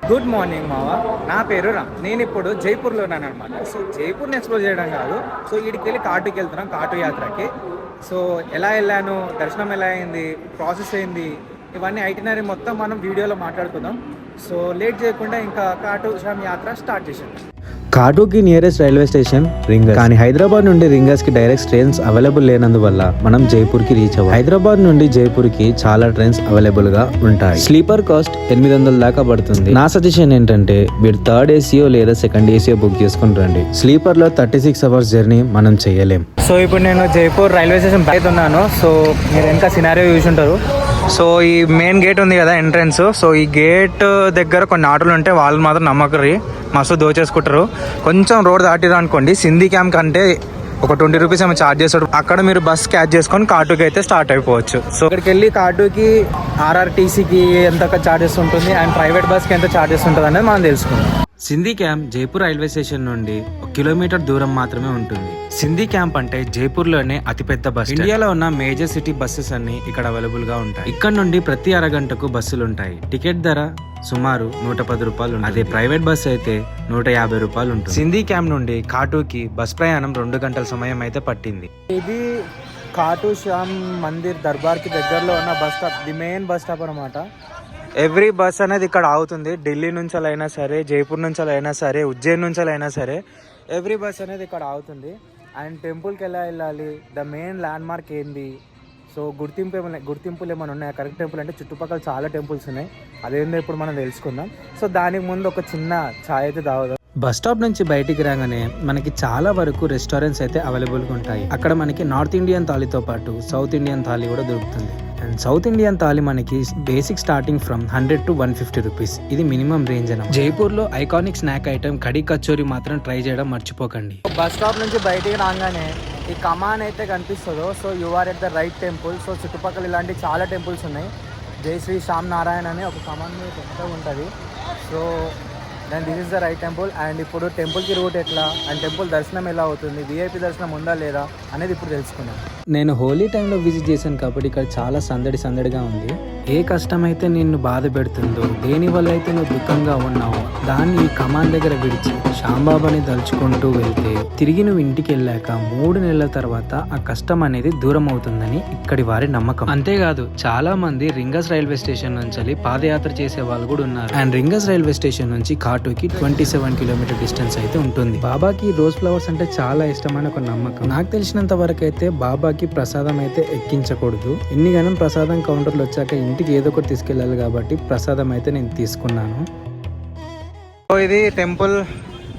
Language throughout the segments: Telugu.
గుడ్ మార్నింగ్ మావా, నా పేరు రామ్. నేను ఇప్పుడు జైపూర్లో ఉన్నాను అనమాట. సో జైపూర్ని ఎక్స్ప్లోర్ చేయడం కాదు, సో వీడికి వెళ్ళి కాటుకి వెళ్తున్నాం, కాటు యాత్రకి. సో ఎలా వెళ్ళాను, దర్శనం ఎలా అయింది, ప్రాసెస్ అయింది, ఇవన్నీ ఐటినరీ మొత్తం మనం వీడియోలో మాట్లాడుకుందాం. సో లేట్ చేయకుండా ఇంకా కాటు శ్యామ్ యాత్ర స్టార్ట్ చేసాం. కాటుకి నియరెస్ట్ రైల్వే స్టేషన్ రింగస్, కానీ హైదరాబాద్ నుండి రింగస్ కి డైరెక్ట్ ట్రైన్స్ అవైలబుల్ లేనందువల్ల మనం జైపూర్ కి రీచ్ అవ్వాలి. హైదరాబాద్ నుండి జైపూర్ కి చాలా ట్రైన్స్ అవైలబుల్ గా ఉంటాయి. స్లీపర్ కాస్ట్ 800 దాకా పడుతుంది. నా సజెషన్ ఏంటంటే మీరు థర్డ్ ఏసీఓ లేదా సెకండ్ ఏసీఓ బుక్ చేసుకుని రండి. స్లీపర్ లో 36 అవర్స్ జర్నీ మనం చేయలేం. సో ఇప్పుడు నేను జైపూర్ రైల్వే స్టేషన్ బయట ఉన్నాను. సో మీరు ఇంకా సినారియో చూసి ఉంటారు. సో ఈ మెయిన్ గేట్ ఉంది కదా, ఎంట్రన్స్. సో ఈ గేట్ దగ్గర కొన్ని ఆటోలు ఉంటే వాళ్ళు మాత్రం నమ్మకరి మస్తు దోచేసుకుంటారు. కొంచెం రోడ్ దాటిరా అనుకోండి, సింధీ క్యాంప్ కంటే ఒక 20 రూపీస్ ఏమో ఛార్జ్ చేస్తాడు. అక్కడ మీరు బస్ క్యాచ్ చేసుకొని కాటుకి అయితే స్టార్ట్ అయిపోవచ్చు. సో ఇక్కడికి వెళ్ళి కాటుకి ఆర్ఆర్టీసీకి ఎంత ఛార్జెస్ ఉంటుంది అండ్ ప్రైవేట్ బస్కి ఎంత ఛార్జెస్ ఉంటుంది అనేది మనం తెలుసుకుందాం. Sindhi camp Jaipur railway station నుండి 1 కిలోమీటర్ దూరం మాత్రమే ఉంటుంది. సింధీ క్యాంప్ అంటే జైపూర్ లోనే అతిపెద్ద బస్. ఇండియాలో ఉన్న మేజర్ సిటీ బస్సెస్ అన్ని ఇక్కడ అవైలబుల్ గా ఉంటాయి. ఇక్కడ నుండి ప్రతి అరగంటకు బస్సులు ఉంటాయి. టికెట్ ధర సుమారు 110 రూపాయలు. అదే ప్రైవేట్ బస్ అయితే 150 రూపాయలు ఉంటుంది. సింధీ క్యాంప్ నుండి కాటుకి బస్ ప్రయాణం 2 గంటల సమయం అయితే పట్టింది. ఇది కాటు శ్యామ్ మందిర్ దర్బార్కి దగ్గరలో ఉన్న bus stop, the main bus stop అనమాట. ఎవ్రీ బస్ అనేది ఇక్కడ ఆగుతుంది. ఢిల్లీ నుంచి అయినా సరే, జైపూర్ నుంచి అయినా సరే, ఉజ్జయిన్ నుంచి అయినా సరే, ఎవ్రీ బస్ అనేది ఇక్కడ ఆగుతుంది. అండ్ టెంపుల్కి ఎలా వెళ్ళాలి, ద మెయిన్ ల్యాండ్ మార్క్ ఏంది, సో గుర్తింపులు ఏమైనా ఉన్నాయా, కరెక్ట్ టెంపుల్ అంటే చుట్టుపక్కల చాలా టెంపుల్స్ ఉన్నాయి, అదేందో ఇప్పుడు మనం తెలుసుకుందాం. సో దానికి ముందు ఒక చిన్న ఛాయ్ అయితే తాగుదాం. బస్ స్టాప్ నుంచి బయటికి రాగానే మనకి చాలా వరకు రెస్టారెంట్స్ అయితే అవైలబుల్గా ఉంటాయి. అక్కడ మనకి నార్త్ ఇండియన్ థాలీతో పాటు సౌత్ ఇండియన్ థాలీ కూడా దొరుకుతుంది. అండ్ సౌత్ ఇండియన్ థాలీ మనకి basic starting from 100 to 150 rupees. ఇది మినిమం రేంజ్ అన్న. జైపూర్ లో iconic snack item khadi kachori మాత్రం ట్రై చేయడం మర్చిపోకండి. బస్ స్టాప్ నుంచి బయటికి రాగానే ఈ కమాన్ అయితే కనిపిస్తుందో, so you are at the right temple. So చుట్టుపక్కల ఇలాంటి చాలా టెంపుల్స్ ఉన్నాయి. జై శ్రీ శ్యామ్ నారాయణ అనే ఒక కమాన్ మీద పెద్దగా ఉంటుంది. So then this is the right temple. And ఇప్పుడు టెంపుల్కి రూట్ ఎట్లా అండ్ టెంపుల్ దర్శనం ఎలా అవుతుంది, విఐపి దర్శనం ఉందా లేదా అనేది ఇప్పుడు తెలుసుకున్నాం. నేను హోలీ టైంలో విజిట్ చేశాను కాబట్టి ఇక్కడ చాలా సందడిగా ఉంది. ఏ కష్టమైతే నిన్ను బాధ పెడుతుందో, దేని వల్ల అయితే నువ్వు దుఃఖంగా ఉన్నావో దాన్ని ఈ కమాన్ దగ్గర విడిచి శ్యాంబాబాని తలుచుకుంటూ వెళ్తే తిరిగి నువ్వు ఇంటికి వెళ్ళాక 3 నెలల తర్వాత ఆ కష్టం అనేది దూరం అవుతుందని ఇక్కడి వారి నమ్మకం. అంతేకాదు చాలా మంది రింగస్ రైల్వే స్టేషన్ నుంచి పాదయాత్ర చేసే వాళ్ళు కూడా ఉన్నారు. అండ్ రింగస్ రైల్వే స్టేషన్ నుంచి కాటుకి 27 కిలోమీటర్ డిస్టెన్స్ అయితే ఉంటుంది. బాబాకి రోజ్ ఫ్లవర్స్ అంటే చాలా ఇష్టమైన ఒక నమ్మకం. నాకు తెలిసినంత వరకు అయితే బాబాకి ప్రసాదం అయితే ఎక్కించకూడదు. ఎన్నిగానం ప్రసాదం కౌంటర్లు వచ్చాక ఇంటికి ఏదో ఒకటి తీసుకెళ్ళాలి కాబట్టి ప్రసాదం అయితే నేను తీసుకున్నాను. సో ఇది టెంపుల్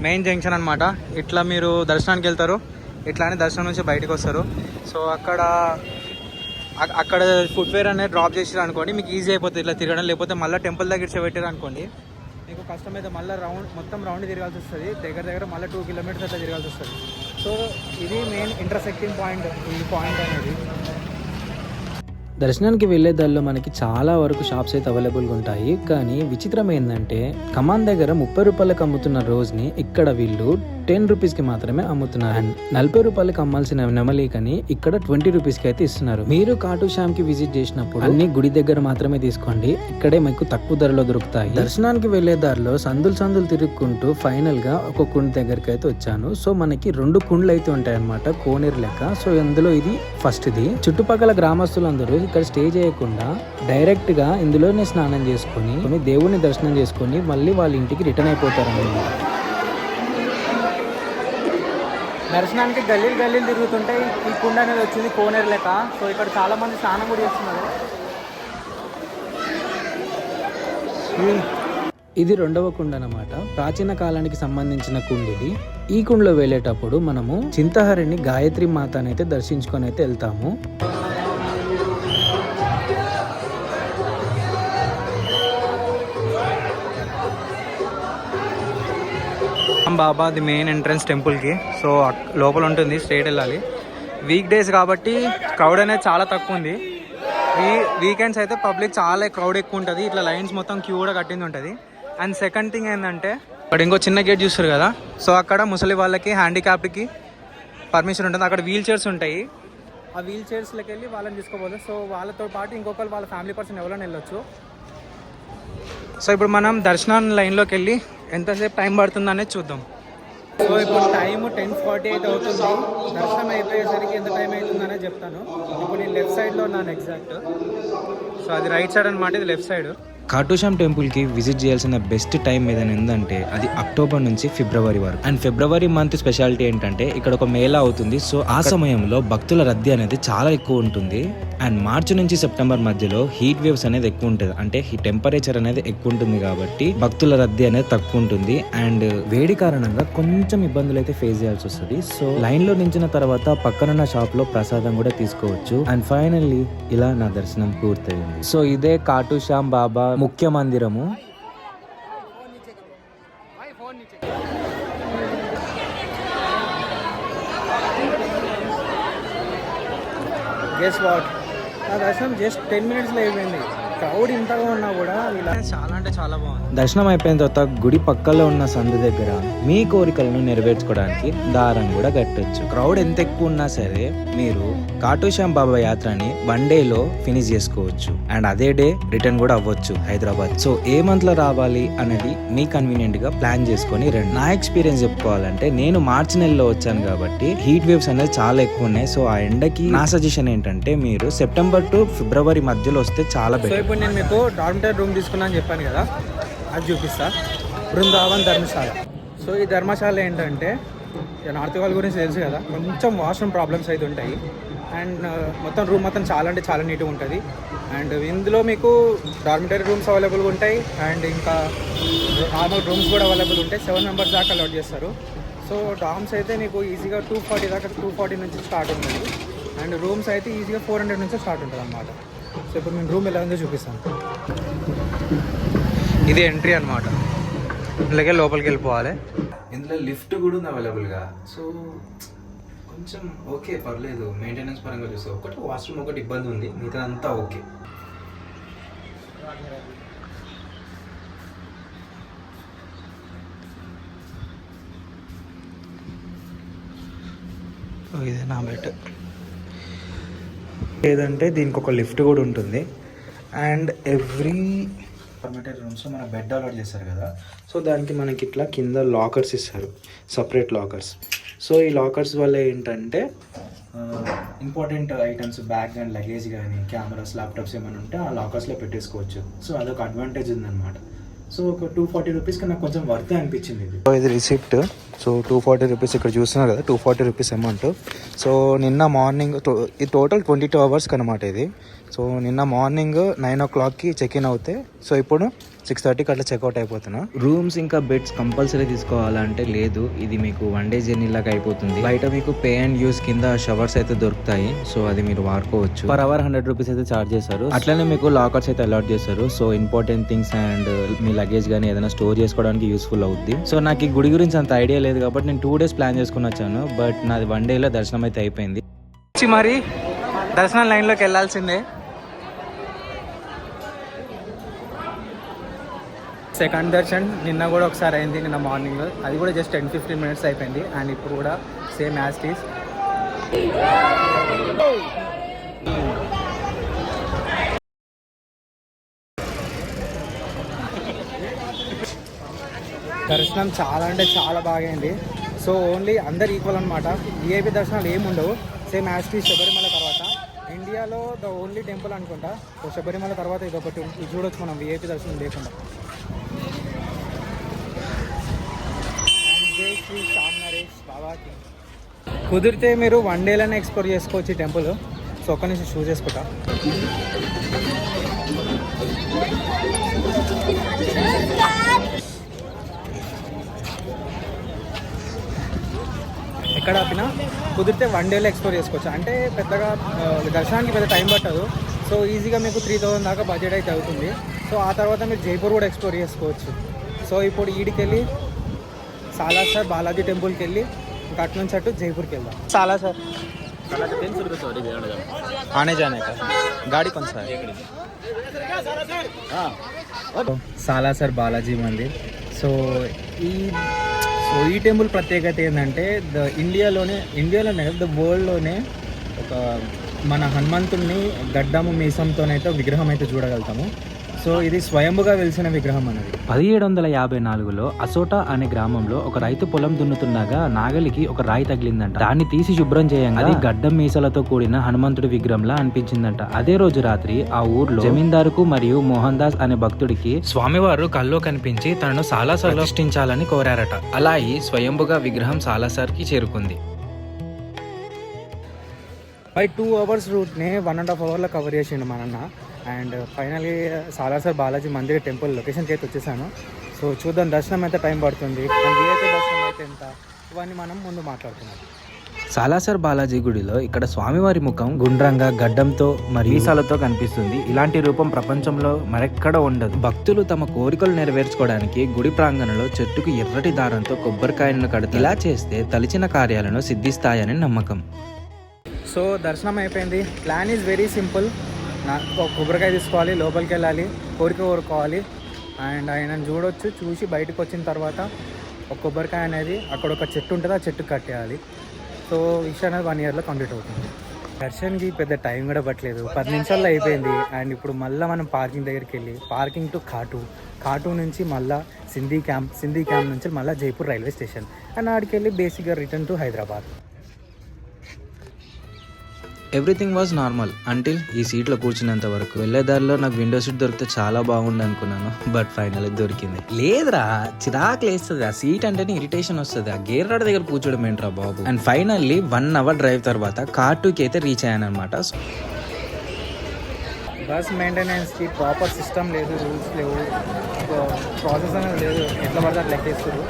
మెయిన్ జంక్షన్ అనమాట. ఇట్లా మీరు దర్శనానికి వెళ్తారు, ఇట్లానే దర్శనం నుంచి బయటకు వస్తారు. సో అక్కడ ఫుట్వేర్ అనేది డ్రాప్ చేసారు అనుకోండి, మీకు ఈజీ అయిపోతుంది ఇట్లా తిరగడం. లేకపోతే మళ్ళీ టెంపుల్ దగ్గర పెట్టారు అనుకోండి, మీకు కష్టమైతే మళ్ళీ మొత్తం రౌండ్ తిరగాల్సి వస్తుంది. దగ్గర మళ్ళీ 2 కిలోమీటర్స్ అట్లా తిరగాల్సి వస్తుంది. సో ఇది మెయిన్ ఇంటర్సెక్టింగ్ పాయింట్, ఈ పాయింట్ అనేది. దర్శనానికి వెళ్లే దారిలో మనకి చాలా వరకు షాప్స్ అయితే అవైలబుల్గా ఉంటాయి. కానీ విచిత్రం ఏంటంటే కమాన్ దగ్గర 30 రూపాయలకు అమ్ముతున్న రోజుని ఇక్కడ వీళ్ళు 10 రూపీస్కి మాత్రమే అమ్ముతున్నారు. అండ్ 40 రూపాయలకి అమ్మాల్సిన నెమలికని ఇక్కడ 20 రూపీస్కి అయితే ఇస్తున్నారు. మీరు కాటు శ్యామ్ కి విజిట్ చేసినప్పుడు అన్ని గుడి దగ్గర మాత్రమే తీసుకోండి, ఇక్కడే మీకు తక్కువ ధరలో దొరుకుతాయి. దర్శనానికి వెళ్లే దారిలో సందులు తిరుగుకుంటూ ఫైనల్ గా ఒక కుండ దగ్గరికి అయితే వచ్చాను. సో మనకి 2 కుండ్లు అయితే ఉంటాయి అనమాట, కోనేరు లెక్క. సో అందులో ఇది ఫస్ట్ ది. చుట్టుపక్కల గ్రామస్తులందరూ ఇక్కడ స్టే చేయకుండా డైరెక్ట్ గా ఇందులోనే స్నానం చేసుకుని దేవుడిని దర్శనం చేసుకుని మళ్ళీ వాళ్ళ ఇంటికి రిటర్న్ అయిపోతారు అన్నమాట. దర్శనానికి గల్లీలు తిరుగుతుంటే ఈ కుండ అనేది వచ్చింది కోనేరు లెక్క. సో ఇక్కడ చాలా మంది స్నానం కూడా చేస్తున్నారు. ఇది 2వ కుండ అన్నమాట. ప్రాచీన కాలానికి సంబంధించిన కుండ ఇది. ఈ కుండలో వెళ్ళేటప్పుడు మనము చింతహరిని గాయత్రి మాతని అయితే దర్శించుకొని అయితే వెళ్తాము. బాబా ది మెయిన్ ఎంట్రన్స్ టెంపుల్కి. సో లోపల ఉంటుంది, స్ట్రైట్ వెళ్ళాలి. వీక్ డేస్ కాబట్టి క్రౌడ్ అనేది చాలా తక్కువ ఉంది. వీకెండ్స్ అయితే పబ్లిక్ చాలా క్రౌడ్ ఎక్కువ ఉంటుంది. ఇట్లా లైన్స్ మొత్తం క్యూ కూడా కట్టింది ఉంటుంది. అండ్ సెకండ్ థింగ్ ఏంటంటే అక్కడ ఇంకో చిన్న గేట్ చూస్తారు కదా, సో అక్కడ ముసలి వాళ్ళకి, హ్యాండిక్యాప్డ్కి పర్మిషన్ ఉంటుంది. అక్కడ వీల్ చైర్స్ ఉంటాయి. ఆ వీల్ చైర్స్లోకి వెళ్ళి వాళ్ళని తీసుకోపోదు. సో వాళ్ళతో పాటు ఇంకొకరు వాళ్ళ ఫ్యామిలీ పర్సన్ ఎవరైనా వెళ్ళొచ్చు. సో ఇప్పుడు మనం దర్శనం లైన్లోకి వెళ్ళి ఎంతసేపు టైం పడుతుంది అనేది చూద్దాం. సో ఇప్పుడు టైం 10:48 అవుతుంది. దర్శనం అయిపోయేసరికి ఎంత టైం అవుతుంది అనేది చెప్తాను. ఇప్పుడు నేను లెఫ్ట్ సైడ్లో ఉన్నాను ఎగ్జాక్ట్. సో అది రైట్ సైడ్ అనమాట, ఇది లెఫ్ట్ సైడ్. ఖాటూశ్యామ్ టెంపుల్కి విజిట్ చేయాల్సిన బెస్ట్ టైం ఏదైనా ఉందంటే అది అక్టోబర్ నుంచి ఫిబ్రవరి వరకు. అండ్ ఫిబ్రవరి మంత్ స్పెషాలిటీ ఏంటంటే ఇక్కడ ఒక మేళా అవుతుంది. సో ఆ సమయంలో భక్తుల రద్దీ అనేది చాలా ఎక్కువ ఉంటుంది. అండ్ మార్చి నుంచి సెప్టెంబర్ మధ్యలో హీట్ వేవ్స్ అనేది ఎక్కువ ఉంటుంది, అంటే ఈ టెంపరేచర్ అనేది ఎక్కువ ఉంటుంది కాబట్టి భక్తుల రద్దీ అనేది తక్కువ ఉంటుంది. అండ్ వేడి కారణంగా కొంచెం ఇబ్బందులు అయితే ఫేస్ చేయాల్సి వస్తుంది. సో లైన్ లో నించిన తర్వాత పక్కనున్న షాప్ లో ప్రసాదం కూడా తీసుకోవచ్చు. అండ్ ఫైనల్లీ ఇలా నా దర్శనం పూర్తయింది. సో ఇదే ఖాటూశ్యామ్ బాబా ముఖ్య మందిరము. గెస్ వాట్, నా దర్శనం జస్ట్ 10 minutesలో అయిపోయింది. క్రౌడ్ ఇంతగా ఉన్నా కూడా ఇలా చాలా అంటే చాలా బాగుంది. దర్శనం అయిపోయిన తర్వాత గుడి పక్కలో ఉన్న సందు దగ్గర మీ కోరికలను నెరవేర్చుకోవడానికి దారం కూడా కట్టొచ్చు. క్రౌడ్ ఎంత ఎక్కువ ఉన్నా సరే మీరు ఖాటూశ్యామ్ బాబా యాత్రని 1 డేలో ఫినిష్ చేసుకోవచ్చు. అండ్ అదే డే రిటర్న్ కూడా అవ్వచ్చు హైదరాబాద్. సో ఏ మంత్ లో రావాలి అనేది మీ కన్వీనియంట్ గా ప్లాన్ చేసుకొని రండి. నా ఎక్స్పీరియన్స్ చెప్పుకోవాలంటే నేను మార్చి నెలలో వచ్చాను కాబట్టి హీట్ వేవ్స్ అనేది చాలా ఎక్కువ ఉన్నాయి. సో ఆ ఎండకి నా సజెషన్ ఏంటంటే మీరు సెప్టెంబర్ టు ఫిబ్రవరి మధ్యలో వస్తే చాలా బెటర్. ఇప్పుడు నేను మీకు డార్మిటరీ రూమ్ తీసుకున్నా అని చెప్పాను కదా, అది చూపిస్తా. బృందావన్ ధర్మశాల. సో ఈ ధర్మశాల ఏంటంటే నార్త్ వాళ్ళ గురించి తెలుసు కదా, కొంచెం వాష్రూమ్ ప్రాబ్లమ్స్ అయితే ఉంటాయి. అండ్ మొత్తం రూమ్ మొత్తం చాలా అంటే చాలా నీట్గా ఉంటుంది. అండ్ ఇందులో మీకు డార్మిటరీ రూమ్స్ అవైలబుల్గా ఉంటాయి. అండ్ ఇంకా నార్మల్ రూమ్స్ కూడా అవైలబుల్ ఉంటాయి. 7 members దాకా అలాట్ చేస్తారు. సో డామ్స్ అయితే మీకు ఈజీగా 240 దాకా, 240 నుంచి స్టార్ట్ ఉంటుంది. అండ్ రూమ్స్ అయితే ఈజీగా 400 నుంచి స్టార్ట్ ఉంటుంది అన్నమాట. సో ఇప్పుడు నేను రూమ్ ఎలా ఉందో చూపిస్తాను. ఇది ఎంట్రీ అనమాట, ఇలాగే లోపలికి వెళ్ళిపోవాలి. ఇందులో లిఫ్ట్ కూడా ఉంది అవైలబుల్గా. సో కొంచెం ఓకే, పర్లేదు. మెయింటెనెన్స్ పరంగా చూస్తే ఒకటి వాష్రూమ్ ఒకటి ఇబ్బంది ఉంది, మిగతా అంతా ఓకే. ఇదే నా బెడ్. లేదంటే దీనికి ఒక లిఫ్ట్ కూడా ఉంటుంది. అండ్ ఎవ్రీ డార్మిటరీ రూమ్స్లో మన బెడ్ అలాట్ చేస్తారు కదా, సో దానికి మనకి ఇట్లా కింద లాకర్స్ ఇస్తారు, సపరేట్ లాకర్స్. సో ఈ లాకర్స్ వల్ల ఏంటంటే important items, bag and luggage కానీ కెమెరాస్, ల్యాప్టాప్స్ ఏమైనా ఉంటే ఆ లాకర్స్లో పెట్టేసుకోవచ్చు. సో అదొక అడ్వాంటేజ్ ఉందన్నమాట. సో ఒక 240 రూపీస్కి నాకు కొంచెం వర్త్ అనిపించింది ఇది. సో ఇది రిసిప్ట్. సో 240 రూపీస్ ఇక్కడ చూస్తున్నారు కదా, 240 రూపీస్ అమౌంట్. సో నిన్న మార్నింగ్ ఇది టోటల్ 22 hours అనమాట ఇది. సో నిన్న మార్నింగ్ 9 o'clockకి చెక్ఇన్ అవుతే, సో ఇప్పుడు 6:30కి అట్లా చెక్అవుట్ అయిపోతున్నా. రూమ్స్ ఇంకా బెడ్స్ కంపల్సరీ తీసుకోవాలంటే లేదు, ఇది మీకు 1 day జర్నీ లాగా అయిపోతుంది. బయట మీకు పే అండ్ యూస్ కింద షవర్స్ అయితే దొరుకుతాయి. సో అది మీరు వాడుకోవచ్చు. పర్ అవర్ 100 రూపీస్ అయితే ఛార్జ్ చేస్తారు. అట్లనే మీకు లాకర్స్ అయితే అలాట్ చేస్తారు. So important things and me luggage కానీ ఏదైనా స్టోర్ చేసుకోవడానికి యూస్ఫుల్ అవుద్ది. సో నాకు ఈ గుడి గురించి అంత ఐడియా లేదు కాబట్టి నేను 2 days ప్లాన్ చేసుకుని వచ్చాను. బట్ నాది 1 dayలో దర్శనం అయితే అయిపోయింది. మరి దర్శనం లైన్లోకి వెళ్ళాల్సిందే. సెకండ్ దర్శన్ నిన్న కూడా ఒకసారి అయింది, నిన్న మార్నింగ్. అది కూడా జస్ట్ 10-15 minutes అయిపోయింది. అండ్ ఇప్పుడు కూడా సేమ్ యాజ్ టీస్. దర్శనం చాలా అంటే చాలా బాగా అయింది. సో ఓన్లీ అందరు ఈక్వల్ అనమాట. విఐపి దర్శనాలు ఏమి ఉండవు. సేమ్ యాజ్ టీస్ శబరిమల తర్వాత ఇండియాలో ద ఓన్లీ టెంపుల్ అనుకుంటా. సో శబరిమల తర్వాత ఇది ఒకటి, ఇది చూడొచ్చు మనం విఐపి దర్శనం లేకుండా. జై శ్రీ శ్యామ్ నరేష్ బాబాకి. కుదిరితే మీరు 1 dayలోనే ఎక్స్ప్లోర్ చేసుకోవచ్చు ఈ టెంపుల్. సో ఒక్క నుంచి షూ చేసుకుంటా. ఎక్కడ ఆపినా కుదిరితే 1 dayలో ఎక్స్ప్లోర్ చేసుకోవచ్చు. అంటే పెద్దగా దర్శనానికి పెద్ద టైం పట్టదు. సో ఈజీగా మీకు 3000 దాకా బడ్జెట్ అయితే అవుతుంది. సో ఆ తర్వాత మీరు జైపూర్ కూడా ఎక్స్ప్లోర్ చేసుకోవచ్చు. సో ఇప్పుడు ఈడికి వెళ్ళి సాలాసర్ బాలాజీ టెంపుల్కి వెళ్ళి ఇంకా అటు నుంచి అటు జైపూర్కి వెళ్దాం. సాలాసర్ ఆనే జానే కా గాడి కొన్ సార్. సాలాసర్ బాలాజీ మందిర్. సో ఈ టెంపుల్ ప్రత్యేకత ఏంటంటే ఇండియాలోనే ద వరల్డ్లోనే ఒక మన హనుమంతుడిని గడ్డము మీసంతోనైతే విగ్రహం అయితే చూడగలుగుతాము. సో ఇది స్వయంభుగా వెలిసిన విగ్రహం అనేది. 1754లో అసోటా అనే గ్రామంలో ఒక రైతు పొలం దున్నుతుండగా నాగలికి ఒక రాయి తగిలిందంట. దాన్ని తీసి శుభ్రం చేయంగా అది గడ్డం మీసలతో కూడిన హనుమంతుడి విగ్రహంలా అనిపించిందంట. అదే రోజు రాత్రి ఆ ఊర్లో జమీందారుకు మరియు మోహన్ దాస్ అనే భక్తుడికి స్వామివారు కల్లో కనిపించి తనను సాలాసర్ ప్రతిష్ఠించాలని కోరారట. అలా ఈ స్వయంభుగా విగ్రహం సాలాసర్ కి చేరుకుంది. బై 2 hours రూట్ని 1.5 hours కవర్ చేసిండు మన అన్న. And finally Salasar Balaji Mandir temple లొకేషన్కి అయితే వచ్చేసాను. సో చూద్దాం దర్శనం అయితే టైం పడుతుంది అండ్ వీఐపీ దర్శనం అయితే ఎంత, ఇవన్నీ మనం ముందు మాట్లాడుతున్నాం. సాలాసర్ బాలాజీ గుడిలో ఇక్కడ స్వామివారి ముఖం గుండ్రంగా గడ్డంతో మరియు మీసాలతో కనిపిస్తుంది. ఇలాంటి రూపం ప్రపంచంలో మరెక్కడ ఉండదు. భక్తులు తమ కోరికలు నెరవేర్చుకోవడానికి గుడి ప్రాంగణంలో చెట్టుకు ఎర్రటి దారంతో కొబ్బరికాయలను కడతారు. ఇలా చేస్తే తలిచిన కార్యాలను సిద్ధిస్తాయని నమ్మకం. సో దర్శనం అయిపోయింది. Plan is very simple. ఒక కొబ్బరికాయ తీసుకోవాలి, లోపలికి వెళ్ళాలి, కోరిక కోరుకోవాలి అండ్ ఆయనను చూడొచ్చు. చూసి బయటకు వచ్చిన తర్వాత ఒక కొబ్బరికాయ అనేది అక్కడ ఒక చెట్టు ఉంటుంది, ఆ చెట్టు కట్టేయాలి. సో విషయం అనేది 1 yearలో కంప్లీట్ అవుతుంది. దర్శన్కి పెద్ద టైం కూడా పట్టలేదు, 10 నిమిషాల్లో అయిపోయింది. అండ్ ఇప్పుడు మళ్ళీ మనం పార్కింగ్ దగ్గరికి వెళ్ళి పార్కింగ్ టు కాటు నుంచి మళ్ళీ సింధీ క్యాంప్ నుంచి మళ్ళీ జైపూర్ రైల్వే స్టేషన్ అండ్ ఆడికి వెళ్ళి బేసిక్గా return to Hyderabad. Everything was normal until ఈ సీట్లో కూర్చున్నంత వరకు. వెళ్ళేదారిలో నాకు విండో సీట్ దొరికితే చాలా బాగుంది అనుకున్నాను, బట్ ఫైనల్ దొరికింది. లేదురా, చిరాకు లేస్తుంది. ఆ సీట్ అంటేనే ఇరిటేషన్ వస్తుంది. ఆ గేర్ రాడ్ దగ్గర కూర్చోడం ఏంట్రా బాబు. అండ్ ఫైనల్లీ 1 hour డ్రైవ్ తర్వాత కాటుకి అయితే రీచ్ అయ్యాను అనమాట. బస్ మెయింటెనెన్స్కి ప్రాపర్ సిస్టమ్ లేదు, రూల్స్ లేవు, ప్రాసెస్ అనేది లేదు, ఎట్లా పడితే అట్లా ఎక్కేస్తారు.